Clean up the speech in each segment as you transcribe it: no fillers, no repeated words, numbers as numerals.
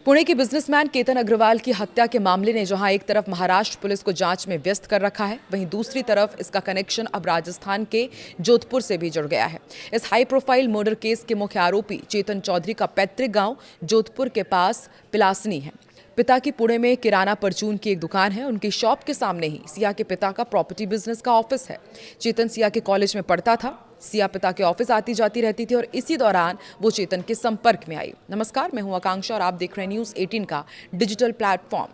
पुणे के बिजनेसमैन केतन अग्रवाल की हत्या के मामले ने जहां एक तरफ महाराष्ट्र पुलिस को जांच में व्यस्त कर रखा है, वहीं दूसरी तरफ इसका कनेक्शन अब राजस्थान के जोधपुर से भी जुड़ गया है। इस हाई प्रोफाइल मर्डर केस के मुख्य आरोपी चेतन चौधरी का पैतृक गांव जोधपुर के पास पिलासनी है। पिता की पुणे में किराना परचून की एक दुकान है। उनकी शॉप के सामने ही सिया के पिता का प्रॉपर्टी बिजनेस का ऑफिस है। चेतन सिया के कॉलेज में पढ़ता था। सिया पिता के ऑफिस आती जाती रहती थी और इसी दौरान वो चेतन के संपर्क में आई। नमस्कार, मैं हूं आकांक्षा और आप देख रहे हैं न्यूज़ 18 का डिजिटल प्लेटफॉर्म।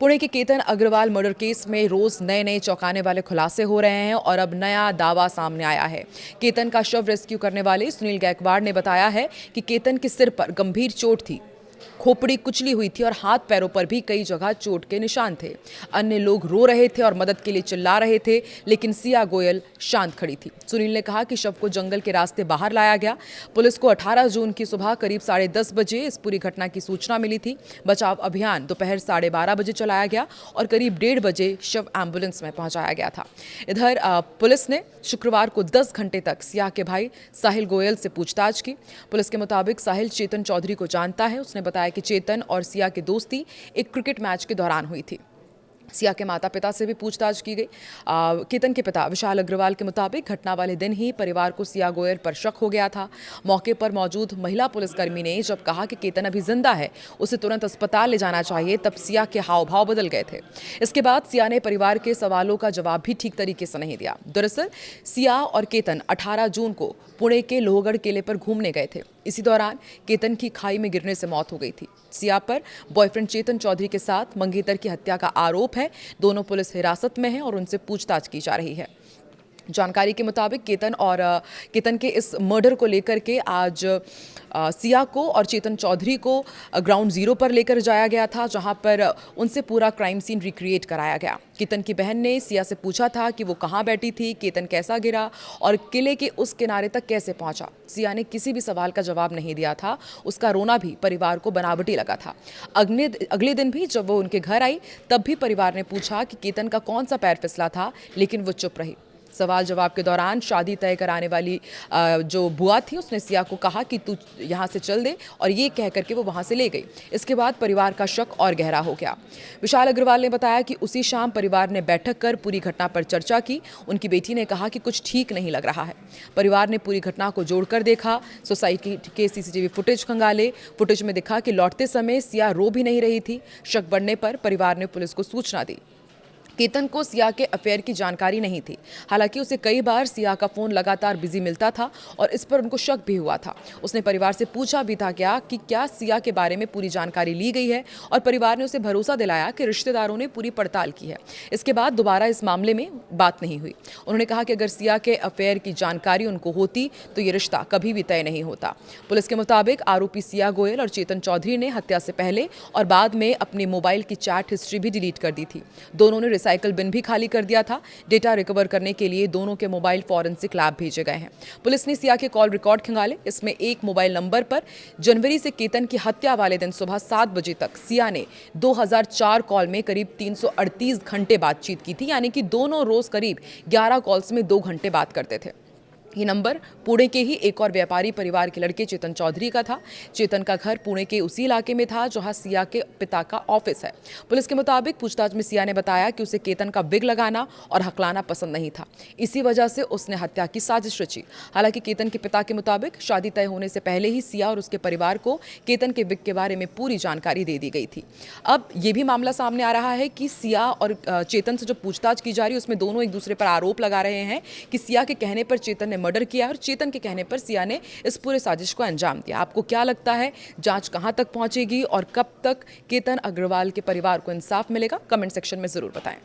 पुणे के केतन अग्रवाल मर्डर केस में रोज नए चौंकाने वाले खुलासे हो रहे हैं और अब नया दावा सामने आया है। केतन का शव रेस्क्यू करने वाले सुनील गायकवाड़ ने बताया है कि केतन के सिर पर गंभीर चोट थी, खोपड़ी कुचली हुई थी और हाथ पैरों पर भी कई जगह चोट के निशान थे। अन्य लोग रो रहे थे और मदद के लिए चिल्ला रहे थे, लेकिन सिया गोयल शांत खड़ी थी। सुनील ने कहा कि शव को जंगल के रास्ते बाहर लाया गया। पुलिस को 18 जून की सुबह करीब 10:30 बजे इस पूरी घटना की सूचना मिली थी। बचाव अभियान दोपहर 12:30 बजे चलाया गया और करीब 1:30 बजे शव एम्बुलेंस में पहुंचाया गया था। इधर पुलिस ने शुक्रवार को 10 घंटे तक सिया के भाई साहिल गोयल से पूछताछ की। पुलिस के मुताबिक साहिल चेतन चौधरी को जानता है। उसने बताया कि चेतन और सिया की दोस्ती एक क्रिकेट मैच के दौरान हुई थी। सिया के माता पिता से भी पूछताछ की गई। केतन के पिता विशाल अग्रवाल के मुताबिक घटना वाले दिन ही परिवार को सिया गोयल पर शक हो गया था। मौके पर मौजूद महिला पुलिसकर्मी ने जब कहा कि केतन अभी जिंदा है, उसे तुरंत अस्पताल ले जाना चाहिए, तब सिया के हाव भाव बदल गए थे। इसके बाद सिया ने परिवार के सवालों का जवाब भी ठीक तरीके से नहीं दिया। दरअसल सिया और केतन 18 जून को पुणे के लोहगढ़ किले पर घूमने गए थे। इसी दौरान केतन की खाई में गिरने से मौत हो गई थी। सिया पर बॉयफ्रेंड चेतन चौधरी के साथ मंगेतर की हत्या का आरोप है। दोनों पुलिस हिरासत में हैं और उनसे पूछताछ की जा रही है। जानकारी के मुताबिक केतन के इस मर्डर को लेकर के आज सिया को और चेतन चौधरी को ग्राउंड जीरो पर लेकर जाया गया था, जहां पर उनसे पूरा क्राइम सीन रिक्रिएट कराया गया। केतन की बहन ने सिया से पूछा था कि वो कहां बैठी थी, केतन कैसा गिरा और किले के उस किनारे तक कैसे पहुंचा। सिया ने किसी भी सवाल का जवाब नहीं दिया था। उसका रोना भी परिवार को बनावटी लगा था। अगले दिन भी जब वो उनके घर आई, तब भी परिवार ने पूछा कि केतन का कौन सा पैर फिसला था, लेकिन वो चुप रही। सवाल जवाब के दौरान शादी तय कराने वाली जो बुआ थी, उसने सिया को कहा कि तू यहाँ से चल दे, और ये कह करके वो वहाँ से ले गई। इसके बाद परिवार का शक और गहरा हो गया। विशाल अग्रवाल ने बताया कि उसी शाम परिवार ने बैठक कर पूरी घटना पर चर्चा की। उनकी बेटी ने कहा कि कुछ ठीक नहीं लग रहा है। परिवार ने पूरी घटना को जोड़कर देखा, सोसाइटी के CCTV फुटेज खंगाले। फुटेज में दिखा कि लौटते समय सिया रो भी नहीं रही थी। शक बढ़ने पर परिवार ने पुलिस को सूचना दी। केतन को सिया के अफेयर की जानकारी नहीं थी। हालांकि उसे कई बार सिया का फोन लगातार बिजी मिलता था और इस पर उनको शक भी हुआ था। उसने परिवार से पूछा भी था क्या सिया के बारे में पूरी जानकारी ली गई है, और परिवार ने उसे भरोसा दिलाया कि रिश्तेदारों ने पूरी पड़ताल की है। इसके बाद दोबारा इस मामले में बात नहीं हुई। उन्होंने कहा कि अगर सिया के अफेयर की जानकारी उनको होती तो ये रिश्ता कभी भी तय नहीं होता। पुलिस के मुताबिक आरोपी सिया गोयल और चेतन चौधरी ने हत्या से पहले और बाद में अपने मोबाइल की चैट हिस्ट्री भी डिलीट कर दी थी। दोनों ने साइकिल बिन भी खाली कर दिया था। डेटा रिकवर करने के लिए दोनों के मोबाइल फॉरेंसिक लैब भेजे गए हैं। पुलिस ने सिया के कॉल रिकॉर्ड खंगाले। इसमें एक मोबाइल नंबर पर जनवरी से केतन की हत्या वाले दिन सुबह 7 बजे तक सिया ने 2004 कॉल में करीब 338 घंटे बातचीत की थी, यानी कि दोनों रोज करीब 11 कॉल्स में 2 घंटे बात करते थे। ये नंबर पुणे के ही एक और व्यापारी परिवार के लड़के चेतन चौधरी का था। चेतन का घर पुणे के उसी इलाके में था जहां सिया के पिता का ऑफिस है। पुलिस के मुताबिक पूछताछ में सिया ने बताया कि उसे केतन का विग लगाना और हकलाना पसंद नहीं था। इसी वजह से उसने हत्या की साजिश रची। हालांकि केतन के पिता के मुताबिक शादी तय होने से पहले ही सिया और उसके परिवार को केतन के विग के बारे में पूरी जानकारी दे दी गई थी। अब ये भी मामला सामने आ रहा है कि सिया और चेतन से जो पूछताछ की जा रही है, उसमें दोनों एक दूसरे पर आरोप लगा रहे हैं कि सिया के कहने पर चेतन ने मर्डर किया और चेतन के कहने पर सिया ने इस पूरे साजिश को अंजाम दिया। आपको क्या लगता है, जांच कहां तक पहुंचेगी और कब तक केतन अग्रवाल के परिवार को इंसाफ मिलेगा? कमेंट सेक्शन में जरूर बताएं।